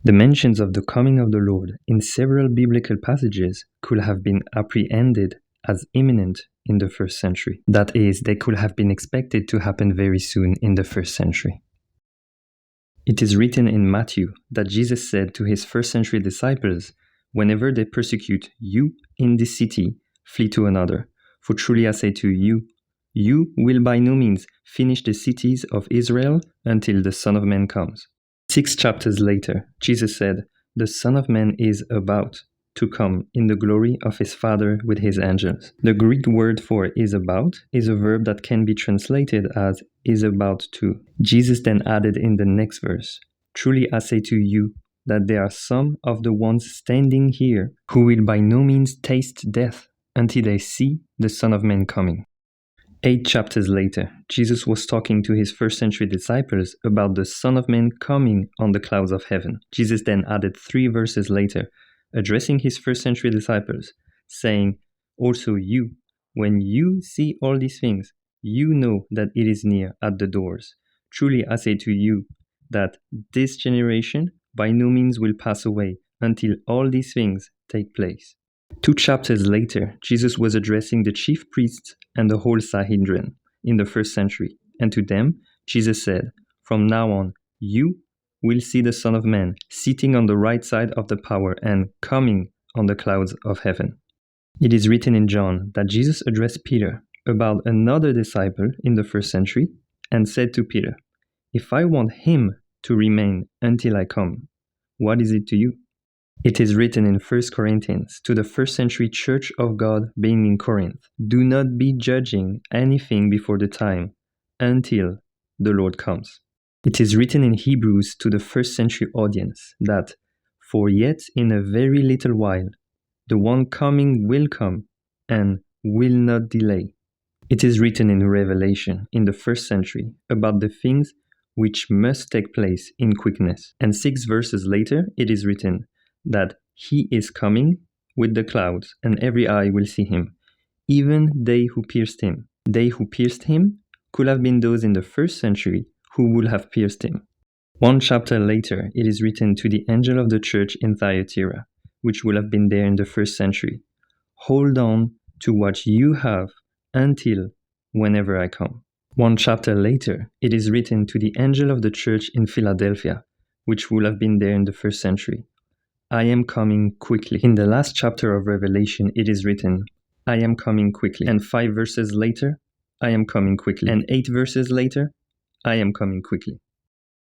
The mentions of the coming of the Lord in several biblical passages could have been apprehended as imminent in the first century. That is, they could have been expected to happen very soon in the first century. It is written in Matthew that Jesus said to his first century disciples, "Whenever they persecute you in this city, flee to another. For truly I say to you, you will by no means finish the cities of Israel until the Son of Man comes." 6 chapters later, Jesus said, "The Son of Man is about to come in the glory of his Father with his angels." The Greek word for "is about" is a verb that can be translated as "is about to." Jesus then added in the next verse, "Truly I say to you that there are some of the ones standing here who will by no means taste death until they see the Son of Man coming." 8 chapters later, Jesus was talking to his first century disciples about the Son of Man coming on the clouds of heaven. Jesus then added 3 verses later, addressing his first century disciples, saying, "Also you, when you see all these things, you know that it is near at the doors. Truly I say to you that this generation by no means will pass away until all these things take place." 2 chapters later, Jesus was addressing the chief priests and the whole Sanhedrin in the first century. And to them, Jesus said, "From now on, you will see the Son of Man sitting on the right side of the power and coming on the clouds of heaven." It is written in John that Jesus addressed Peter about another disciple in the first century and said to Peter, "If I want him to remain until I come, what is it to you?" It is written in 1 Corinthians to the first century Church of God being in Corinth, "Do not be judging anything before the time until the Lord comes." It is written in Hebrews to the first century audience that, "For yet in a very little while, the one coming will come and will not delay." It is written in Revelation in the first century about the things which must take place in quickness. And 6 verses later, it is written that he is coming with the clouds, and every eye will see him, even they who pierced him. They who pierced him could have been those in the first century who would have pierced him. 1 chapter later, it is written to the angel of the church in Thyatira, which would have been there in the first century, "Hold on to what you have until whenever I come." 1 chapter later, it is written to the angel of the church in Philadelphia, which would have been there in the first century, "I am coming quickly." In the last chapter of Revelation, it is written, "I am coming quickly." And 5 verses later, "I am coming quickly." And 8 verses later, "I am coming quickly."